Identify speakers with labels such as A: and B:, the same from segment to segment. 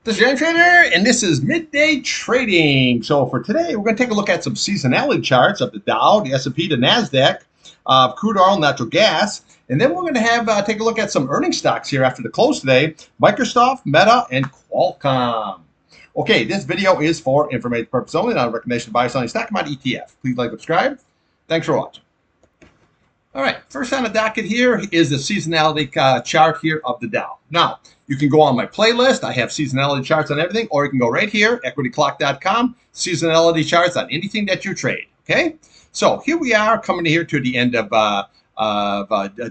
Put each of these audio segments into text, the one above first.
A: This is Irontrader, and this is Midday Trading. So for today, we're going to take a look at some seasonality charts of the Dow, the S&P, the NASDAQ, crude oil, natural gas. And then we're going to have take a look at some earnings stocks here after the close today, Microsoft, Meta, and Qualcomm. Okay, this video is for information purpose only, not a recommendation to buy or selling stock commodity ETF. Please like, subscribe. Thanks for watching. All right, first on the docket here is the seasonality chart here of the Dow. Now, you can go on my playlist. I have seasonality charts on everything, or you can go right here, equityclock.com, seasonality charts on anything that you trade, okay? So here we are coming here to the end of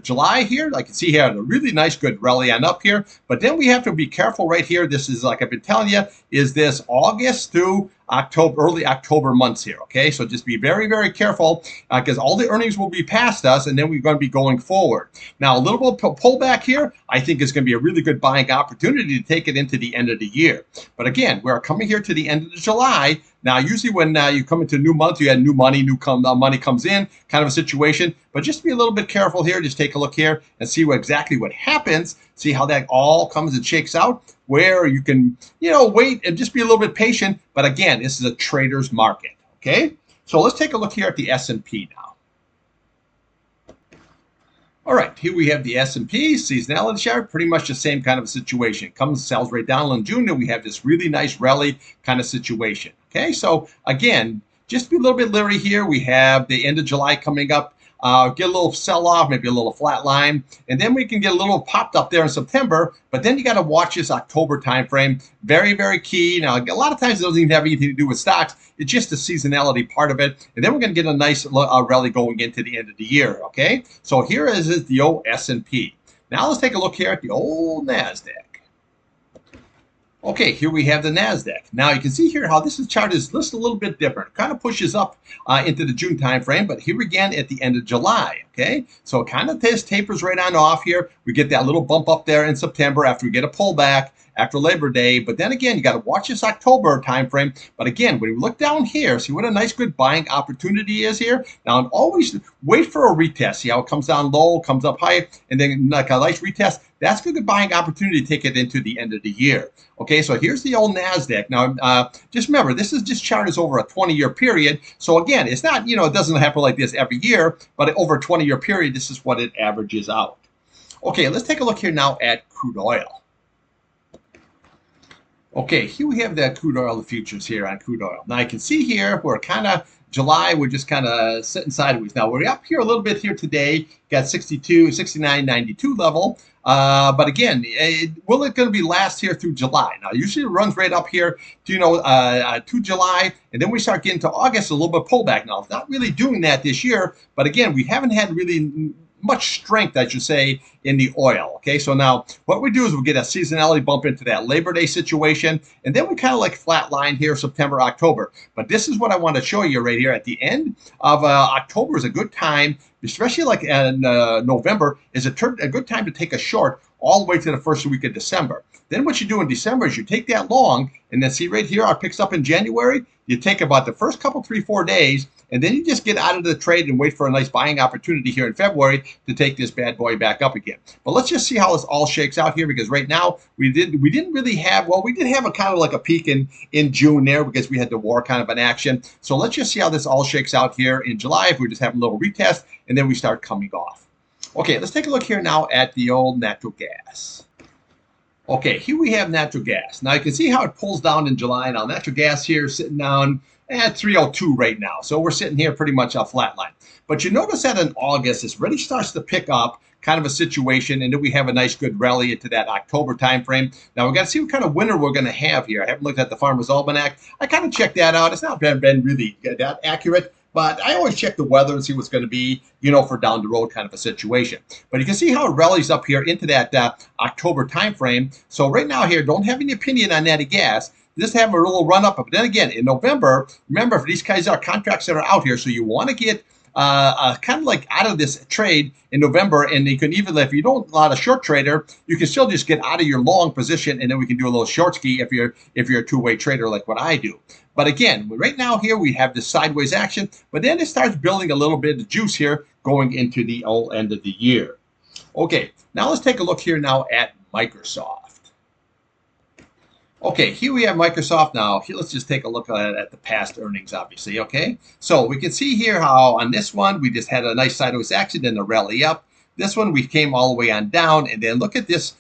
A: July here. I can see here a really nice good rally on up here, but then we have to be careful right here. This is, like I've been telling you, is this August through October, early October months here, okay? So just be very, very careful because all the earnings will be past us, and then we're going to be going forward. Now, a little bit of pullback here, I think is going to be a really good buying opportunity to take it into the end of the year. But again, we're coming here to the end of July. Now, usually when you come into a new month, you had new money, money comes in, kind of a situation. But just be a little bit careful here. Just take a look here and see exactly what happens. See how that all comes and shakes out, where you can, wait and just be a little bit patient. But again, this is a trader's market, okay? So let's take a look here at the S&P now. All right, here we have the S&P seasonality chart, pretty much the same kind of situation. Comes, sells right down in June, and we have this really nice rally kind of situation. Okay, so again, just be a little bit leery here. We have the end of July coming up. Get a little sell-off, maybe a little flat line, and then we can get a little popped up there in September, but then you got to watch this October time frame. Very, very key. Now, a lot of times it doesn't even have anything to do with stocks. It's just the seasonality part of it, and then we're going to get a nice rally going into the end of the year, okay? So here is the old S&P. Now let's take a look here at the old NASDAQ. Okay, here we have the NASDAQ. Now you can see here how this chart is listed a little bit different. It kind of pushes up into the June timeframe, but here again at the end of July, okay? So it kind of tapers right on off here. We get that little bump up there in September after we get a pullback after Labor Day. But then again, you got to watch this October timeframe. But again, when you look down here, see what a nice good buying opportunity is here. Now, always wait for a retest. See how it comes down low, comes up high, and then like a nice retest. That's a good buying opportunity to take it into the end of the year. Okay, so here's the old NASDAQ. Now, just remember, this chart is over a 20-year period. So again, it's not, it doesn't happen like this every year, but over a 20-year period, this is what it averages out. Okay, let's take a look here now at crude oil. Okay, here we have the crude oil, the futures here on crude oil. Now, you can see here, we're kind of July, we're just kind of sitting sideways. Now, we're up here a little bit here today, got 62, 69.92 level. But again, will it going to be last here through July? Now, usually it runs right up here to, to July, and then we start getting to August, a little bit pullback. Now, it's not really doing that this year, but again, we haven't had really much strength, I should say, in the oil. Okay, so now what we do is we get a seasonality bump into that Labor Day situation, and then we kind of like flat line here, September, October. But this is what I want to show you right here. At the end of October is a good time, especially like in November, is a good time to take a short all the way to the first week of December. Then what you do in December is you take that long, and then see right here, it picks up in January. You take about the first couple, 3-4 days, and then you just get out of the trade and wait for a nice buying opportunity here in February to take this bad boy back up again. But let's just see how this all shakes out here, because right now we didn't really have, well, we did have a kind of like a peak in June there because we had the war kind of an action. So let's just see how this all shakes out here in July if we just have a little retest and then we start coming off. Okay, let's take a look here now at the old natural gas. Okay, here we have natural gas. Now you can see how it pulls down in July. Now natural gas here sitting down at 302 right now. So we're sitting here pretty much a flat line. But you notice that in August, this really starts to pick up kind of a situation, and then we have a nice good rally into that October timeframe. Now we've got to see what kind of winter we're going to have here. I haven't looked at the Farmer's Almanac. I kind of checked that out. It's not been really that accurate, but I always check the weather and see what's going to be, for down the road kind of a situation. But you can see how it rallies up here into that October timeframe. So right now here, don't have any opinion on natty gas. Just have a little run up. But then again, in November, remember, for these guys are contracts that are out here, so you want to get kind of like out of this trade in November, and you can even, if you don't a lot of short trader, you can still just get out of your long position, and then we can do a little short ski if you're a two-way trader like what I do. But again, right now here we have this sideways action, but then it starts building a little bit of juice here going into the end of the year. Okay, now let's take a look here now at Microsoft. Okay, here we have Microsoft now. Here, let's just take a look at the past earnings, obviously, okay? So we can see here how on this one, we just had a nice sideways action, then a rally up. This one, we came all the way on down, and then look at this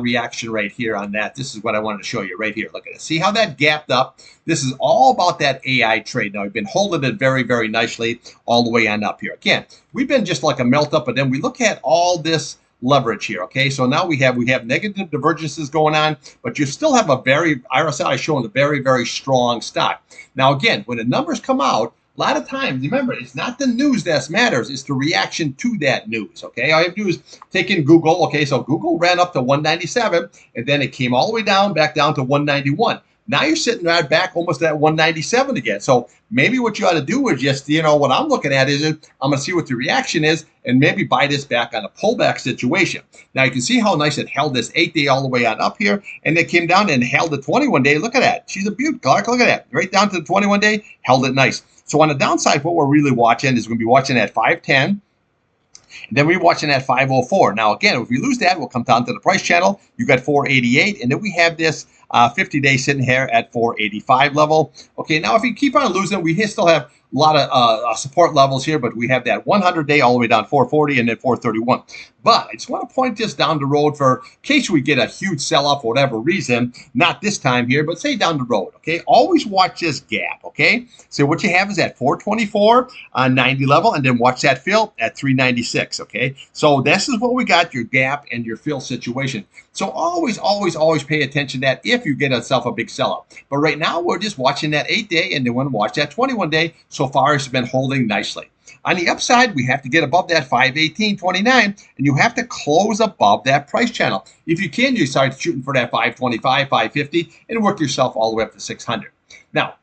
A: reaction right here on that. This is what I wanted to show you right here. Look at it. See how that gapped up? This is all about that AI trade. Now, we've been holding it very, very nicely all the way on up here. Again, we've been just like a melt up, but then we look at all this leverage here. Okay, so now we have negative divergences going on, but you still have a very RSI showing a very, very strong stock. Now, again, when the numbers come out, a lot of times, remember, it's not the news that matters, it's the reaction to that news. Okay, all you have to do is take in Google. Okay, so Google ran up to 197, and then it came all the way down, back down to 191. Now you're sitting right back almost at 197 again. So maybe what you ought to do is just, what I'm looking at is I'm going to see what the reaction is and maybe buy this back on a pullback situation. Now you can see how nice it held this 8-day all the way on up here, and it came down and held the 21-day. Look at that. She's a beaut, Clark. Look at that. Right down to the 21-day, held it nice. So on the downside, what we're really watching is going to be watching at 510. And then we're watching at 504. Now, again, if we lose that, we'll come down to the price channel. You got 488, and then we have this 50-day sitting here at 485 level. Okay, now if we keep on losing, we still have a lot of support levels here, but we have that 100-day all the way down 440 and then 431. But I just want to point this down the road for in case we get a huge sell-off for whatever reason, not this time here, but say down the road, okay? Always watch this gap, okay? So what you have is at 424 on 90 level, and then watch that fill at 396, okay? So this is what we got, your gap and your fill situation. So always, always, always pay attention to that if you get yourself a big sell-off. But right now, we're just watching that 8-day, and then we're going to watch that 21-day. So far, it's been holding nicely. On the upside, we have to get above that 518.29, and you have to close above that price channel. If you can, you start shooting for that 525, 550, and work yourself all the way up to 600. Now,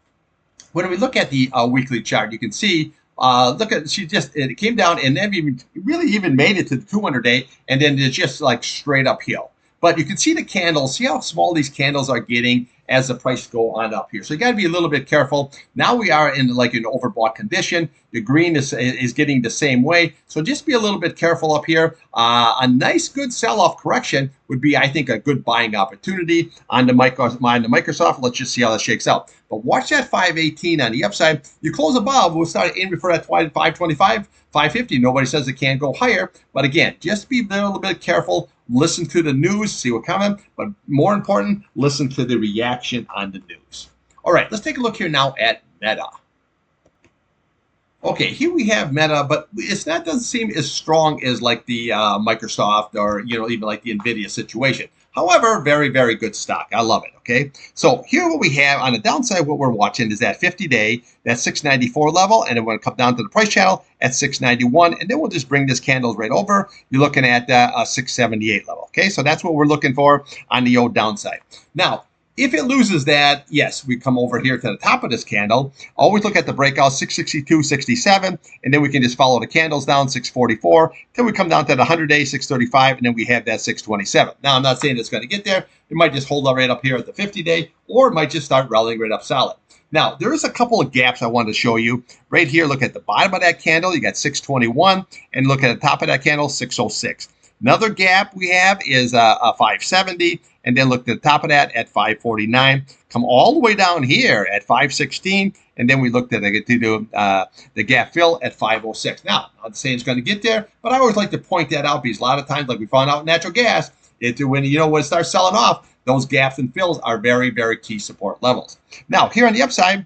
A: when we look at the weekly chart, you can see, look at, it came down and then even made it to the 200-day, and then it's just like straight uphill. But you can see the candles, see how small these candles are getting as the price go on up here. So you got to be a little bit careful. Now we are in like an overbought condition. The green is getting the same way. So just be a little bit careful up here. A nice good sell-off correction would be, I think, a good buying opportunity on the Microsoft. Let's just see how that shakes out. But watch that 518 on the upside. You close above, we'll start aiming for that 525, 550. Nobody says it can't go higher. But again, just be a little bit careful. Listen to the news, see what coming, but more important, listen to the reaction on the news. All right, let's take a look here now at Meta. Okay, here we have Meta, but doesn't seem as strong as like the Microsoft or even like the Nvidia situation. However, very, very good stock. I love it. Okay, so here what we have on the downside, what we're watching is that 50-day, that 694 level, and then we're going to come down to the price channel at 691, and then we'll just bring this candles right over. You're looking at 678 level. Okay, so that's what we're looking for on the old downside. Now, if it loses that, yes, we come over here to the top of this candle. Always look at the breakout, 662.67, and then we can just follow the candles down, 644, till we come down to the 100-day, 635, and then we have that 627. Now, I'm not saying it's going to get there. It might just hold up right up here at the 50-day, or it might just start rallying right up solid. Now, there is a couple of gaps I wanted to show you. Right here, look at the bottom of that candle. You got 621, and look at the top of that candle, 606. Another gap we have is a 570, and then look at the top of that at 549. Come all the way down here at 516, and then we looked at the gap fill at 506. Now, I'm not saying it's going to get there, but I always like to point that out because a lot of times, like we found out in natural gas, when it starts selling off, those gaps and fills are very, very key support levels. Now, here on the upside,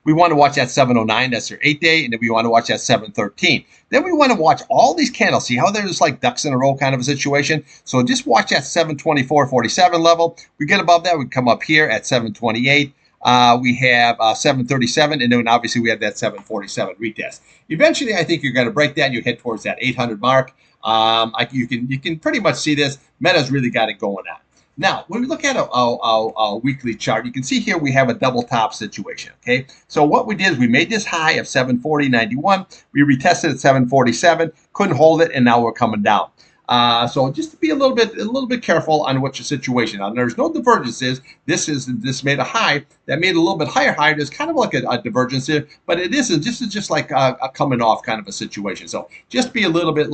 A: we want to watch that 709, that's your 8-day, and then we want to watch that 713. Then we want to watch all these candles, see how they're just like ducks in a row kind of a situation. So just watch that 724.47 level. We get above that, we come up here at 728. We have 737, and then obviously we have that 747 retest. Eventually, I think you're going to break that, and you head towards that 800 mark. You can pretty much see this. Meta's really got it going on. Now, when we look at a weekly chart, you can see here we have a double top situation, okay? So what we did is we made this high of 740.91. We retested at 747, couldn't hold it, and now we're coming down. So just to be a little bit careful on what your situation. Now, there's no divergences. This made a high that made a little bit higher high. There's kind of like a divergence here, but it isn't. This is just like a coming off kind of a situation. So just be a little bit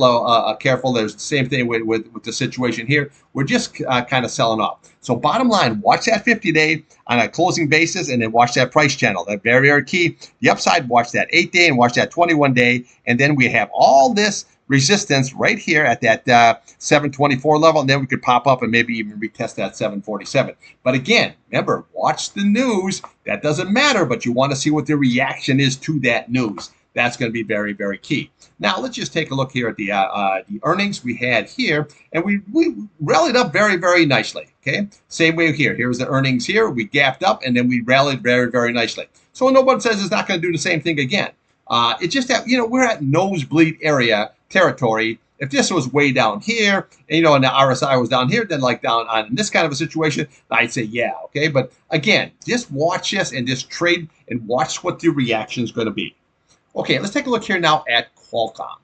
A: careful. There's the same thing with the situation here. We're just kind of selling off. So bottom line, watch that 50-day on a closing basis, and then watch that price channel. That's very, very key. The upside, watch that 8-day and watch that 21-day, and then we have all this resistance right here at that 724 level, and then we could pop up and maybe even retest that 747. But again, remember, watch the news. That doesn't matter, but you want to see what the reaction is to that news. That's going to be very, very key. Now, let's just take a look here at the earnings we had here, and we rallied up very, very nicely, okay? Same way here. Here's the earnings here. We gapped up, and then we rallied very, very nicely. So no one says it's not going to do the same thing again. It's just that, we're at nosebleed area territory. If this was way down here, and, and the RSI was down here, then like down on in this kind of a situation, I'd say, yeah, okay? But again, just watch this and just trade and watch what the reaction is going to be. Okay, let's take a look here now at Qualcomm.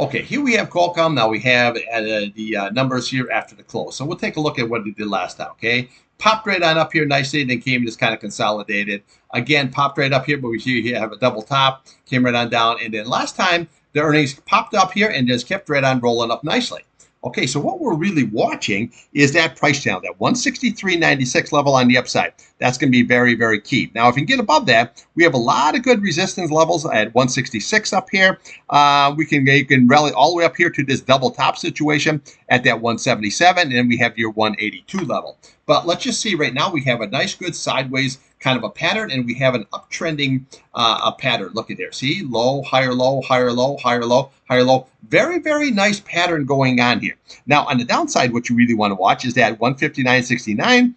A: Okay, here we have Qualcomm. Now we have the numbers here after the close. So we'll take a look at what it did last time, okay? Popped right on up here nicely, then came just kind of consolidated. Again, popped right up here, but we see here have a double top, came right on down. And then last time, the earnings popped up here and just kept right on rolling up nicely. Okay, so what we're really watching is that price channel, that 163.96 level on the upside. That's going to be very, very key. Now, if you can get above that, we have a lot of good resistance levels at 166 up here. You can rally all the way up here to this double top situation at that 177, and then we have your 182 level. But let's just see right now, we have a nice, good sideways kind of a pattern, and we have an uptrending a pattern. Look at there. See, low, higher, low, higher, low, higher, low, higher, low. Very, very nice pattern going on here. Now, on the downside, what you really want to watch is that 159.69,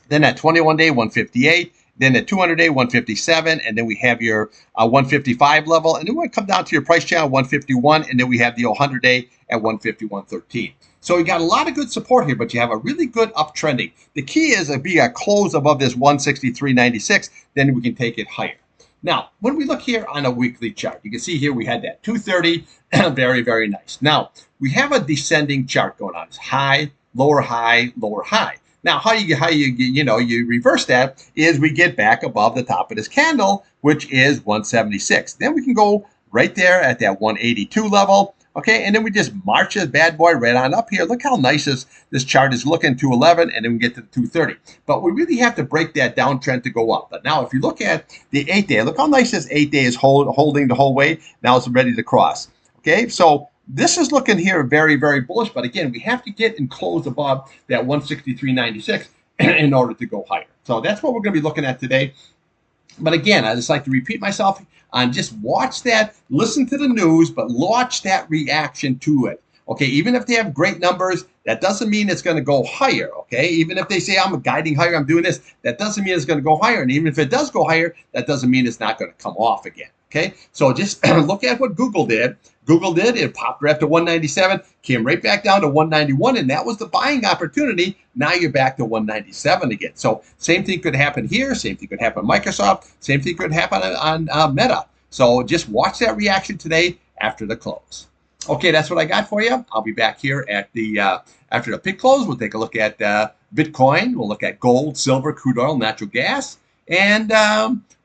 A: then that 21-day 158, then the 200-day 157, and then we have your 155 level, and then we come down to your price channel 151, and then we have the 100-day at 151.13. So you got a lot of good support here, but you have a really good uptrending. The key is if we got close above this 163.96, then we can take it higher. Now, when we look here on a weekly chart, you can see here we had that 230, very, very nice. Now, we have a descending chart going on. It's high, lower high, lower high. Now, how you reverse that is we get back above the top of this candle, which is 176. Then we can go right there at that 182 level. Okay, and then we just march this bad boy right on up here. Look how nice this chart is looking, 211, and then we get to the 230. But we really have to break that downtrend to go up. But now if you look at the 8-day, look how nice this 8-day is holding the whole way. Now it's ready to cross. Okay, so this is looking here very, very bullish. But again, we have to get and close above that 163.96 in order to go higher. So that's what we're going to be looking at today. But again, I just like to repeat myself on just watch that, listen to the news, but watch that reaction to it. Okay, even if they have great numbers, that doesn't mean it's going to go higher. Okay, even if they say I'm guiding higher, I'm doing this, that doesn't mean it's going to go higher. And even if it does go higher, that doesn't mean it's not going to come off again. Okay, so just look at what Google did. It popped right up to 197, came right back down to 191, and that was the buying opportunity. Now you're back to 197 again. So same thing could happen here. Same thing could happen on Microsoft. Same thing could happen on Meta. So just watch that reaction today after the close. Okay, that's what I got for you. I'll be back here at the after the pit close. We'll take a look at Bitcoin. We'll look at gold, silver, crude oil, natural gas, and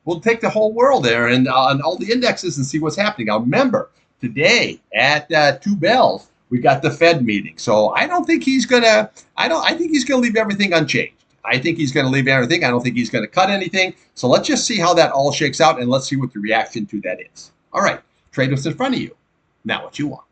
A: we'll take the whole world there and on all the indexes and see what's happening. Now remember, today at 2 bells, we got the Fed meeting. So I don't think he's gonna. I think he's gonna leave everything unchanged. I think he's going to leave everything. I don't think he's going to cut anything. So let's just see how that all shakes out, and let's see what the reaction to that is. All right, trade what's in front of you. Now what you want.